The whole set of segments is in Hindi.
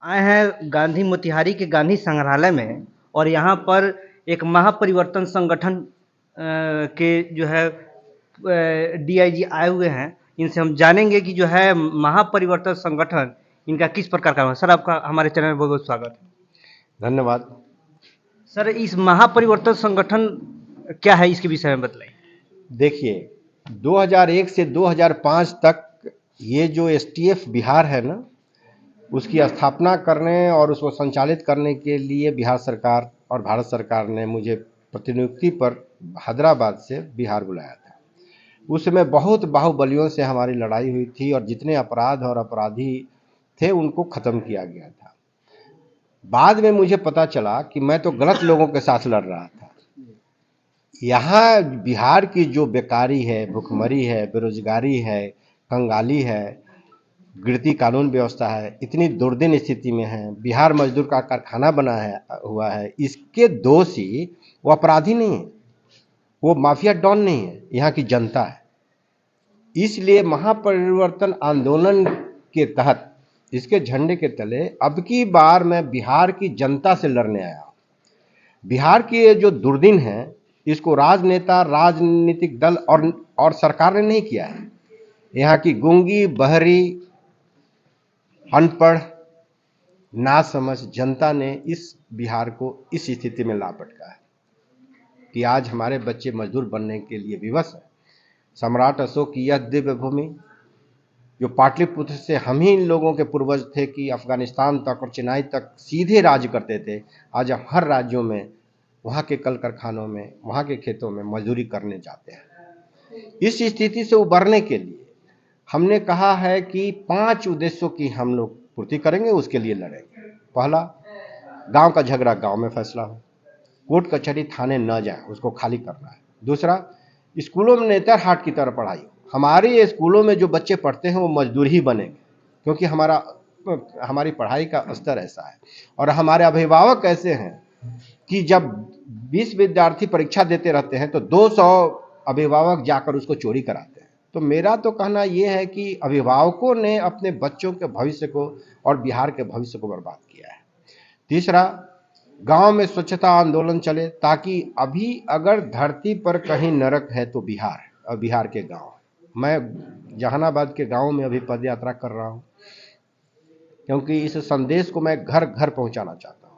आए हैं गांधी मोतिहारी के गांधी संग्रहालय में। और यहाँ पर एक महापरिवर्तन संगठन के जो है डीआईजी आए हुए हैं। इनसे हम जानेंगे कि जो है महापरिवर्तन संगठन इनका किस प्रकार का है। सर, आपका हमारे चैनल में बहुत बहुत स्वागत है। धन्यवाद। सर, इस महापरिवर्तन संगठन क्या है, इसके विषय में बताइए। देखिए, 2001 से 2005 तक ये जो एसटीएफ बिहार है ना, उसकी स्थापना करने और उसको संचालित करने के लिए बिहार सरकार और भारत सरकार ने मुझे प्रतिनियुक्ति पर हैदराबाद से बिहार बुलाया था। उस समय बहुत बाहुबलियों से हमारी लड़ाई हुई थी और जितने अपराध और अपराधी थे उनको ख़त्म किया गया था। बाद में मुझे पता चला कि मैं तो गलत लोगों के साथ लड़ रहा था। यहाँ बिहार की जो बेकारी है, भुखमरी है, बेरोजगारी है, कंगाली है, गिरती कानून व्यवस्था है, इतनी दुर्दिन स्थिति में है, बिहार मजदूर का कारखाना बना हुआ है, इसके दोषी वो अपराधी नहीं है, वो माफिया डॉन नहीं है, यहाँ की जनता है। इसलिए महापरिवर्तन आंदोलन के तहत इसके झंडे के तले अब की बार मैं बिहार की जनता से लड़ने आया। बिहार की ये जो दुर्दिन है, इसको राजनेता, राजनीतिक दल और सरकार ने नहीं किया है। यहाँ की गूंगी, बहरी, अनपढ़, नासमझ जनता ने इस बिहार को इस स्थिति में ला पटका है कि आज हमारे बच्चे मजदूर बनने के लिए विवश है। सम्राट अशोक की यह दिव्य भूमि, जो पाटलिपुत्र से हम ही लोगों के पूर्वज थे कि अफगानिस्तान तक और चेन्नई तक सीधे राज करते थे, आज हम हर राज्यों में, वहाँ के कल कारखानों में, वहाँ के खेतों में मजदूरी करने जाते हैं। इस स्थिति से उबरने के लिए हमने कहा है कि 5 उद्देश्यों की हम लोग पूर्ति करेंगे, उसके लिए लड़ेंगे। पहला, गांव का झगड़ा गांव में फैसला हो, कोर्ट कचहरी थाने न जाए, उसको खाली करना है। दूसरा, स्कूलों में नेतर हाट की तरह पढ़ाई हो। हमारे स्कूलों में जो बच्चे पढ़ते हैं वो मजदूर ही बनेंगे, क्योंकि हमारी पढ़ाई का स्तर ऐसा है। और हमारे अभिभावक ऐसे हैं कि जब 20 विद्यार्थी परीक्षा देते रहते हैं तो 200 अभिभावक जाकर उसको चोरी कराते हैं। तो मेरा तो कहना यह है कि अभिभावकों ने अपने बच्चों के भविष्य को और बिहार के भविष्य को बर्बाद किया है। तीसरा, गांव में स्वच्छता आंदोलन चले, ताकि अभी अगर धरती पर कहीं नरक है तो बिहार और बिहार के गांव। मैं जहानाबाद के गांव में अभी पद यात्रा कर रहा हूं, क्योंकि इस संदेश को मैं घर घर पहुंचाना चाहता हूं।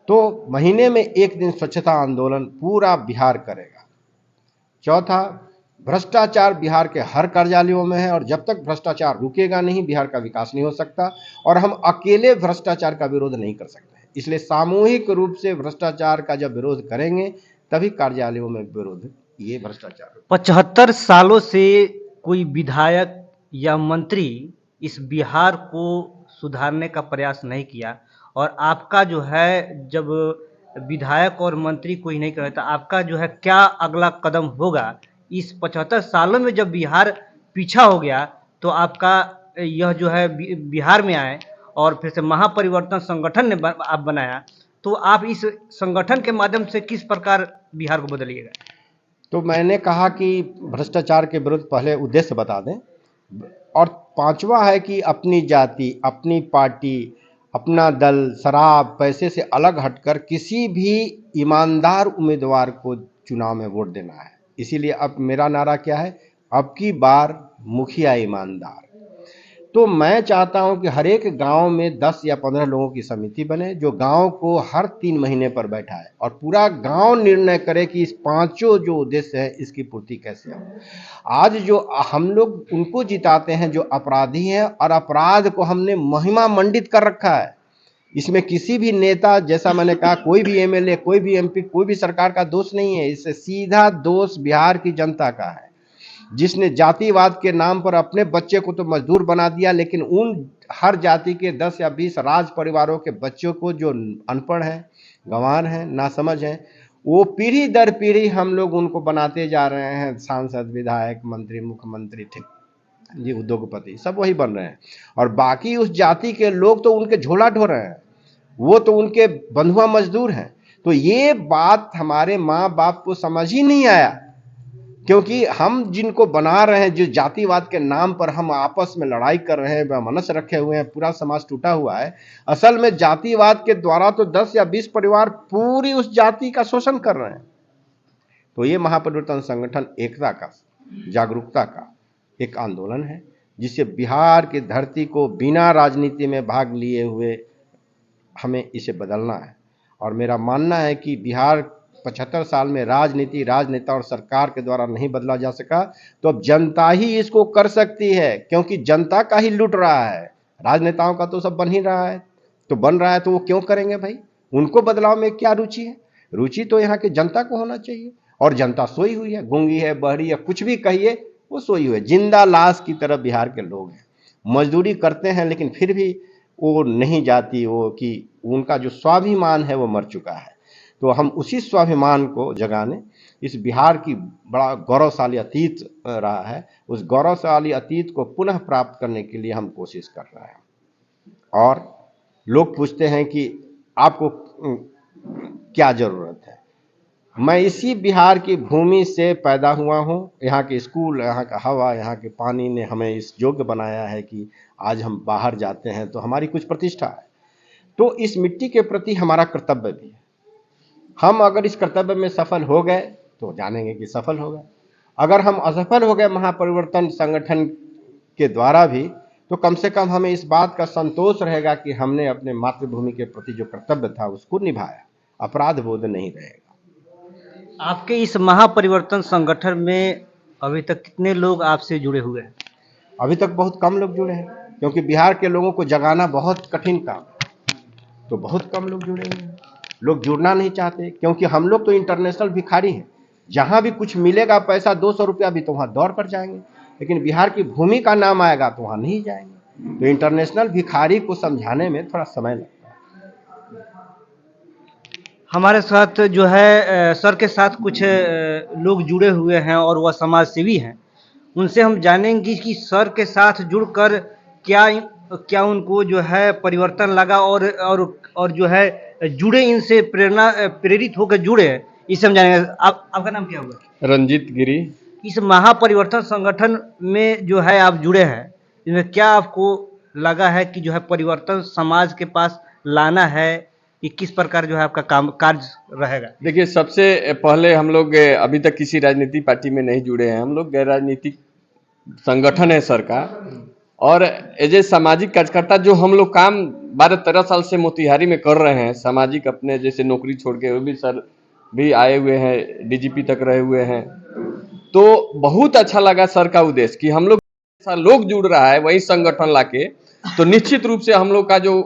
तो महीने में एक दिन स्वच्छता आंदोलन पूरा बिहार करेगा। चौथा, भ्रष्टाचार बिहार के हर कार्यालयों में है और जब तक भ्रष्टाचार रुकेगा नहीं, बिहार का विकास नहीं हो सकता। और हम अकेले भ्रष्टाचार का विरोध नहीं कर सकते, इसलिए सामूहिक रूप से भ्रष्टाचार का जब विरोध करेंगे तभी कार्यालयों में विरोध, ये भ्रष्टाचार। 75 सालों से कोई विधायक या मंत्री इस बिहार को सुधारने का प्रयास नहीं किया, और आपका जो है, जब विधायक और मंत्री कोई नहीं करता, आपका जो है क्या अगला कदम होगा? इस 75 सालों में जब बिहार पीछा हो गया तो आपका यह जो है बिहार में आए और फिर से महापरिवर्तन संगठन ने आप बनाया, तो आप इस संगठन के माध्यम से किस प्रकार बिहार को बदलिएगा? तो मैंने कहा कि भ्रष्टाचार के विरुद्ध पहले उद्देश्य बता दें, और पांचवा है कि अपनी जाति, अपनी पार्टी, अपना दल शराब पैसे से अलग हटकर किसी भी ईमानदार उम्मीदवार को चुनाव में वोट देना है। इसीलिए अब मेरा नारा क्या है, अब की बार मुखिया ईमानदार। तो मैं चाहता हूं कि हर एक गांव में 10 या 15 लोगों की समिति बने, जो गांव को हर 3 महीने पर बैठाए और पूरा गांव निर्णय करे कि इस पांचों जो उद्देश्य है इसकी पूर्ति कैसे हो। आज जो हम लोग उनको जिताते हैं जो अपराधी हैं, और अपराध को हमने महिमा मंडित कर रखा है। इसमें किसी भी नेता, जैसा मैंने कहा, कोई भी एमएलए, कोई भी एमपी, कोई भी सरकार का दोष नहीं है। इससे सीधा दोष बिहार की जनता का है, जिसने जातिवाद के नाम पर अपने बच्चे को तो मजदूर बना दिया, लेकिन उन हर जाति के 10 या 20 राज परिवारों के बच्चों को, जो अनपढ़ हैं, गंवार हैं, नासमझ हैं, वो पीढ़ी दर पीढ़ी हम लोग उनको बनाते जा रहे हैं। सांसद, विधायक, मंत्री, मुख्यमंत्री, ठीक जी, उद्योगपति, सब वही बन रहे हैं। और बाकी उस जाति के लोग तो उनके झोला ढो रहे हैं, वो तो उनके बंधुआ मजदूर हैं। तो ये बात हमारे माँ बाप को समझ ही नहीं आया। क्योंकि हम जिनको बना रहे हैं, जो जातिवाद के नाम पर हम आपस में लड़ाई कर रहे हैं, वैमनस्य रखे हुए हैं, पूरा समाज टूटा हुआ है। असल में जातिवाद के द्वारा तो 10 या 20 परिवार पूरी उस जाति का शोषण कर रहे हैं। तो ये महापरिवर्तन संगठन एकता का, जागरूकता का एक आंदोलन है, जिससे बिहार की धरती को बिना राजनीति में भाग लिए हुए हमें इसे बदलना है। और मेरा मानना है कि बिहार 75 साल में राजनीति, राजनेता और सरकार के द्वारा नहीं बदला जा सका, तो अब जनता ही इसको कर सकती है, क्योंकि जनता का ही लूट रहा है। राजनेताओं का तो सब बन ही रहा है, तो बन रहा है तो वो क्यों करेंगे भाई? उनको बदलाव में क्या रुचि है? रुचि तो यहाँ की जनता को होना चाहिए। और जनता सोई हुई है, गूंगी है, बहरी है, कुछ भी कहिए, वो सोई हुई है। जिंदा लाश की तरह बिहार के लोग हैं, मजदूरी करते हैं, लेकिन फिर भी वो नहीं जाती, वो कि उनका जो स्वाभिमान है वो मर चुका है। तो हम उसी स्वाभिमान को जगाने, इस बिहार की बड़ा गौरवशाली अतीत रहा है, उस गौरवशाली अतीत को पुनः प्राप्त करने के लिए हम कोशिश कर रहे हैं। और लोग पूछते हैं कि आपको क्या ज़रूरत है? मैं इसी बिहार की भूमि से पैदा हुआ हूँ। यहाँ के स्कूल, यहाँ का हवा, यहाँ के पानी ने हमें इस योग्य बनाया है कि आज हम बाहर जाते हैं तो हमारी कुछ प्रतिष्ठा है। तो इस मिट्टी के प्रति हमारा कर्तव्य भी है। हम अगर इस कर्तव्य में सफल हो गए तो जानेंगे कि सफल हो गए। अगर हम असफल हो गए महापरिवर्तन संगठन के द्वारा भी, तो कम से कम हमें इस बात का संतोष रहेगा कि हमने अपने मातृभूमि के प्रति जो कर्तव्य था उसको निभाया, अपराध बोध नहीं रहेगा। आपके इस महापरिवर्तन संगठन में अभी तक कितने लोग आपसे जुड़े हुए हैं? अभी तक बहुत कम लोग जुड़े हैं, क्योंकि बिहार के लोगों को जगाना बहुत कठिन काम है, तो बहुत कम लोग जुड़े हुए हैं। लोग जुड़ना नहीं चाहते, क्योंकि हम लोग तो इंटरनेशनल भिखारी हैं। जहां भी कुछ मिलेगा पैसा, 200 रुपया भी, तो वहां दौड़ कर जाएंगे, लेकिन बिहार की भूमि का नाम आएगा तो वहां नहीं जाएंगे। तो इंटरनेशनल भिखारी को समझाने में थोड़ा समय लगता है। हमारे साथ जो है सर के साथ कुछ लोग जुड़े हुए हैं और वह समाज सेवी हैं। उनसे हम जानेंगे कि सर के साथ जुड़कर क्या क्या उनको जो है परिवर्तन लगा और जो है जुड़े, इनसे प्रेरित होकर जुड़े, इसे हम जानेंगे। आपका नाम क्या हुआ? रंजीत गिरी। इस महापरिवर्तन संगठन में जो है आप जुड़े हैं, इसमें क्या आपको लगा है कि जो है परिवर्तन समाज के पास लाना है, कि किस प्रकार जो है आपका काम कार्य रहेगा? देखिए, सबसे पहले हम लोग अभी तक किसी राजनीतिक पार्टी में नहीं जुड़े हैं। हम लोग गैर राजनीतिक संगठन है सर का, और एज ए सामाजिक कार्यकर्ता जो हम लोग काम 12-13 साल से मोतिहारी में कर रहे हैं, सामाजिक, अपने जैसे नौकरी छोड़ के, वो भी सर भी आए हुए हैं, डीजीपी तक रहे हुए हैं। तो बहुत अच्छा लगा सर का उद्देश्य कि हम लोग जुड़ रहा है वही संगठन लाके, तो निश्चित रूप से हम लोग का जो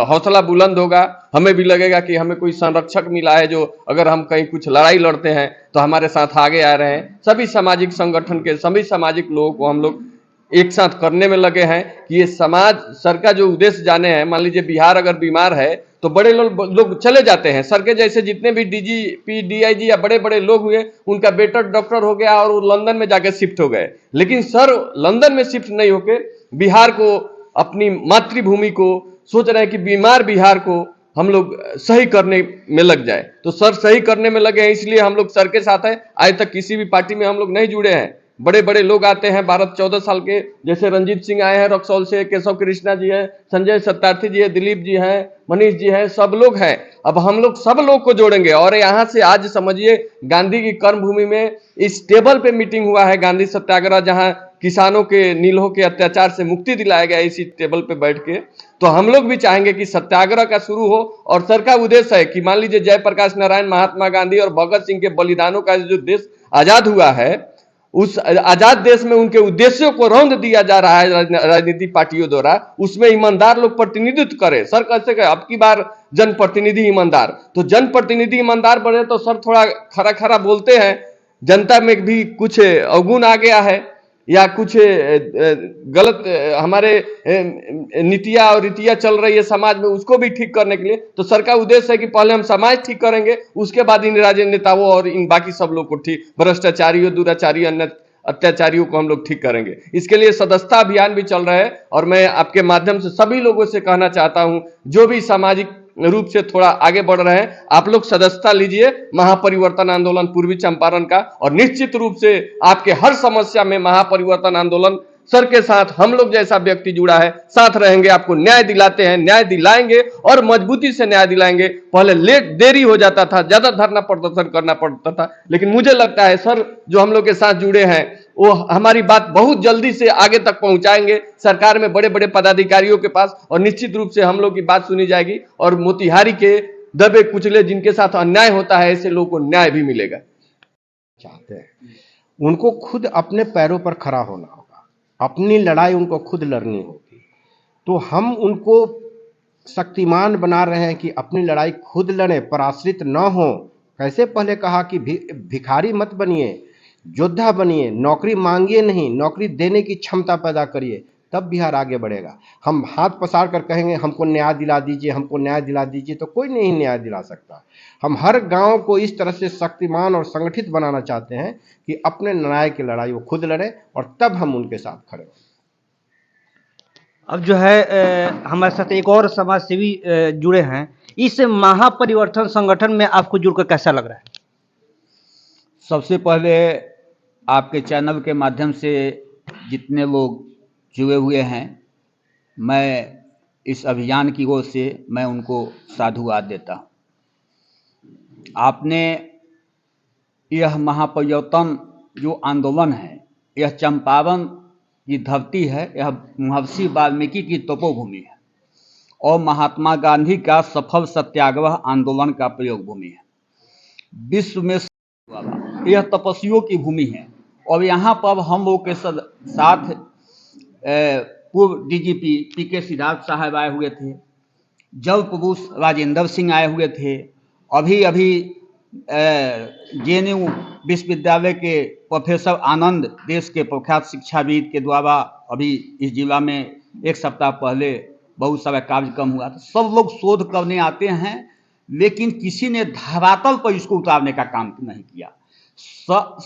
हौसला बुलंद होगा। हमें भी लगेगा कि हमें कोई संरक्षक मिला है, जो अगर हम कहीं कुछ लड़ाई लड़ते हैं तो हमारे साथ आगे आ रहे हैं। सभी सामाजिक संगठन के सभी सामाजिक लोगों को हम लोग एक साथ करने में लगे हैं कि ये समाज सर का जो उद्देश्य जाने हैं। मान लीजिए बिहार अगर बीमार है तो बड़े लोग चले जाते हैं। सर के जैसे जितने भी डीजीपी, डीआईजी या बड़े बड़े लोग हुए, उनका बेटा डॉक्टर हो गया और वो लंदन में जाके शिफ्ट हो गए। लेकिन सर लंदन में शिफ्ट नहीं होके बिहार को, अपनी मातृभूमि को सोच रहे हैं कि बीमार बिहार को हम लोग सही करने में लग जाए। तो सर सही करने में लगे हैं, इसलिए हम लोग सर के साथ हैं। आज तक किसी भी पार्टी में हम लोग नहीं जुड़े हैं। बड़े बड़े लोग आते हैं 12-14 साल के, जैसे रंजीत सिंह आए हैं रक्सौल से, केशव कृष्णा जी हैं, संजय सत्यार्थी जी है, दिलीप जी हैं, मनीष जी हैं, सब लोग हैं। अब हम लोग सब लोग को जोड़ेंगे। और यहाँ से आज समझिए गांधी की कर्म भूमि में इस टेबल पे मीटिंग हुआ है, गांधी सत्याग्रह, जहाँ किसानों के, नीलों के अत्याचार से मुक्ति दिलाया गया इसी टेबल पे बैठ के। तो हम लोग भी चाहेंगे कि सत्याग्रह का शुरू हो। और सर का उद्देश्य है कि मान लीजिए जयप्रकाश नारायण, महात्मा गांधी और भगत सिंह के बलिदानों का जो देश आजाद हुआ है, उस आजाद देश में उनके उद्देश्यों को रौंद दिया जा रहा है राजनीतिक पार्टियों द्वारा। उसमें ईमानदार लोग प्रतिनिधित्व करें। सर कैसे कहे, अब की बार जनप्रतिनिधि ईमानदार, तो जनप्रतिनिधि ईमानदार बने तो सर थोड़ा खरा खरा बोलते हैं। जनता में भी कुछ अवगुण आ गया है या कुछ गलत हमारे नीतियां और रीतियां चल रही है समाज में, उसको भी ठीक करने के लिए। तो सर का उद्देश्य है कि पहले हम समाज ठीक करेंगे, उसके बाद इन राजनेताओं और इन बाकी सब लोग को ठीक, भ्रष्टाचारियों, दुराचारियों, अन्य अत्याचारियों को हम लोग ठीक करेंगे। इसके लिए सदस्यता अभियान भी चल रहा है। और मैं आपके माध्यम से सभी लोगों से कहना चाहता हूं, जो भी सामाजिक रूप से थोड़ा आगे बढ़ रहे हैं। आप लोग सदस्यता लीजिए महापरिवर्तन आंदोलन पूर्वी चंपारण का, और निश्चित रूप से आपके हर समस्या में महापरिवर्तन आंदोलन सर के साथ हम लोग जैसा व्यक्ति जुड़ा है, साथ रहेंगे, आपको न्याय दिलाते हैं, न्याय दिलाएंगे और मजबूती से न्याय दिलाएंगे। पहले देरी हो जाता था, ज्यादा धरना प्रदर्शन करना पड़ता था, लेकिन मुझे लगता है सर जो हम लोग के साथ जुड़े हैं वो हमारी बात बहुत जल्दी से आगे तक पहुंचाएंगे सरकार में बड़े बड़े पदाधिकारियों के पास, और निश्चित रूप से हम लोग की बात सुनी जाएगी और मोतिहारी के दबे कुचले जिनके साथ अन्याय होता है ऐसे लोगों को न्याय भी मिलेगा। चाहते हैं उनको खुद अपने पैरों पर खड़ा होना होगा, अपनी लड़ाई उनको खुद लड़नी होगी। तो हम उनको शक्तिमान बना रहे हैं कि अपनी लड़ाई खुद लड़ें, पराश्रित न हो। कैसे पहले कहा कि भिखारी मत बनिए, योद्धा बनिए, नौकरी मांगिए नहीं, नौकरी देने की क्षमता पैदा करिए, तब बिहार आगे बढ़ेगा। हम हाथ पसार कर कहेंगे हमको न्याय दिला दीजिए, हमको न्याय दिला दीजिए, तो कोई नहीं न्याय दिला सकता। हम हर गांव को इस तरह से शक्तिमान और संगठित बनाना चाहते हैं कि अपने न्याय की लड़ाई वो खुद लड़े और तब हम उनके साथ खड़े हों। अब जो है हमारे साथ एक और समाजसेवी जुड़े हैं। इस महापरिवर्तन संगठन में आपको जुड़कर कैसा लग रहा है? सबसे पहले आपके चैनल के माध्यम से जितने लोग जुड़े हुए हैं, मैं इस अभियान की ओर से मैं उनको साधुवाद देता हूँ। आपने यह महापरिवर्तन जो आंदोलन है, यह चंपारण की धरती है, यह महर्षि वाल्मीकि की तपोभूमि है और महात्मा गांधी का सफल सत्याग्रह आंदोलन का प्रयोग भूमि है। विश्व में यह तपस्वियों की भूमि है और यहाँ पर हम लोग के साथ पूर्व डीजीपी पीके सिद्धार्थ साहब आए हुए थे, जल पुरुष राजेंद्र सिंह आए हुए थे, अभी जेएनयू विश्वविद्यालय के प्रोफेसर आनंद देश के प्रख्यात शिक्षाविद के द्वारा अभी इस जिला में एक सप्ताह पहले बहुत सारा कार्यक्रम हुआ था। सब लोग शोध करने आते हैं, लेकिन किसी ने धरातल पर इसको उतारने का काम नहीं किया।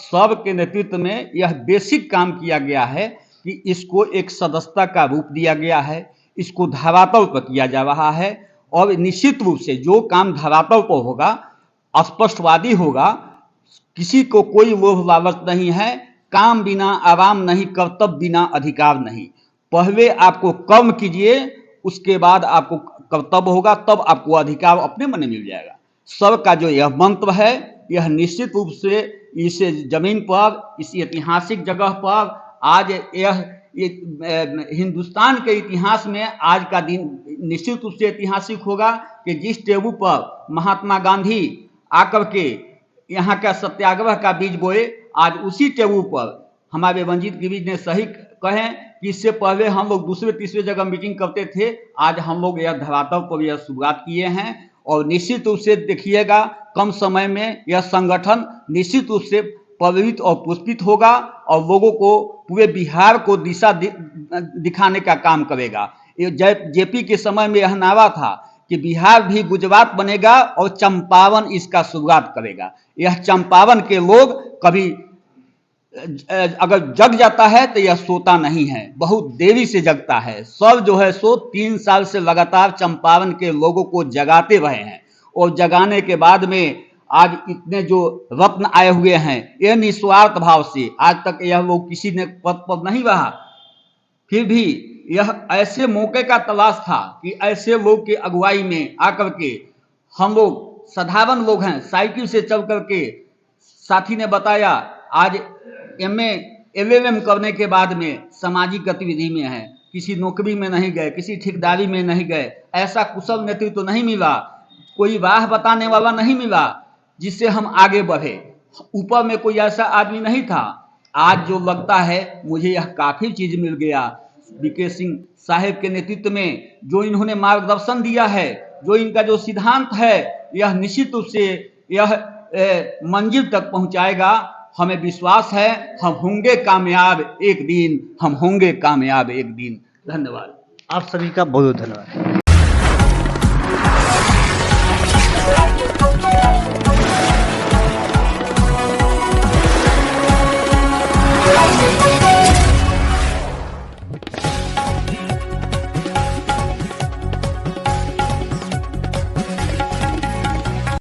सब के नेतृत्व में यह बेसिक काम किया गया है कि इसको एक सदस्यता का रूप दिया गया है, इसको धरातल पर किया जा रहा है और निश्चित रूप से जो काम धरातल पर होगा स्पष्टवादी होगा। किसी को कोई लोभ लालच नहीं है, काम बिना आराम नहीं, कर्तव्य बिना अधिकार नहीं। पहले आपको कर्म कीजिए, उसके बाद आपको कर्तव्य होगा, तब आपको अधिकार अपने मन में मिल जाएगा। सबका जो यह मंत्र है, यह निश्चित रूप से इस जमीन पर, इस ऐतिहासिक जगह पर आज यह हिंदुस्तान के इतिहास में आज का दिन निश्चित रूप से ऐतिहासिक होगा कि जिस टेबल पर महात्मा गांधी आकर के यहाँ का सत्याग्रह का बीज बोए, आज उसी टेबल पर हमारे रंजीत गिरी ने सही कहें कि इससे पहले हम लोग दूसरे तीसरे जगह मीटिंग करते थे, आज हम लोग यह धरातल पर यह शुरुआत किए हैं और निश्चित रूप से देखिएगा कम समय में यह संगठन निश्चित रूप से पवित्र और पुष्पित होगा और लोगों को पूरे बिहार को दिशा दिखाने का काम करेगा। जेपी के समय में यह नारा था कि बिहार भी गुजरात बनेगा और चंपारण इसका शुरुआत करेगा। यह चंपारण के लोग कभी अगर जग जाता है तो यह सोता नहीं है, बहुत देरी से जगता है। सब जो है सो 3 साल से लगातार चंपारण के लोगों को जगाते रहे हैं और जगाने के बाद में आज इतने जो रत्न आए हुए हैं, यह निस्वार्थ भाव से आज तक यह लोग किसी ने पद पर नहीं रहा, फिर भी यह ऐसे मौके का तलाश था कि ऐसे लोग के अगुवाई में आकर के हम लोग साधारण लोग हैं, साइकिल से चल करके साथी ने बताया आज MA LLM करने के बाद में सामाजिक गतिविधि में है, किसी नौकरी में नहीं गए, किसी ठेकेदारी में नहीं गए, ऐसा कुशल नेतृत्व नहीं मिला, कोई राह बताने वाला नहीं मिला जिससे हम आगे बढ़े। ऊपर में कोई ऐसा आदमी नहीं था। आज जो लगता है मुझे यह काफ़ी चीज़ मिल गया बीके सिंह साहब के नेतृत्व में, जो इन्होंने मार्गदर्शन दिया है, जो इनका जो सिद्धांत है, यह निश्चित रूप से यह मंजिल तक पहुंचाएगा। हमें विश्वास है हम होंगे कामयाब एक दिन, हम होंगे कामयाब एक दिन। धन्यवाद। आप सभी का बहुत बहुत धन्यवाद।